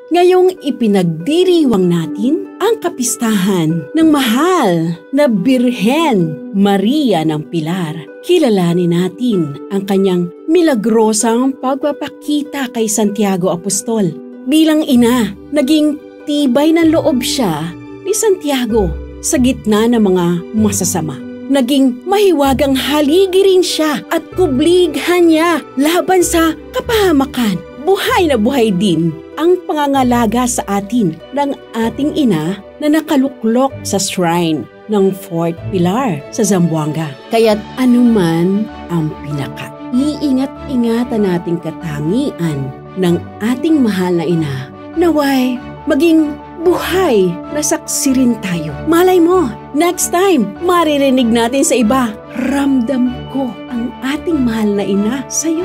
Ngayong ipinagdiriwang natin ang kapistahan ng mahal na Birhen Maria ng Pilar. Kilalanin natin ang kanyang milagrosang pagpapakita kay Santiago Apostol. Bilang ina, naging tibay ng loob siya ni Santiago sa gitna ng mga masasama. Naging mahiwagang haligi rin siya at kublighan niya laban sa kapahamakan. Buhay na buhay din ang pangangalaga sa atin ng ating ina na nakaluklok sa shrine ng Fort Pilar sa Zamboanga. Kaya't anuman ang pinaka-iingat-ingatan nating katangian ng ating mahal na ina, naway maging buhay na saksi rin tayo. Malay mo, next time, maririnig natin sa iba, ramdam ko ang ating mahal na ina sa'yo.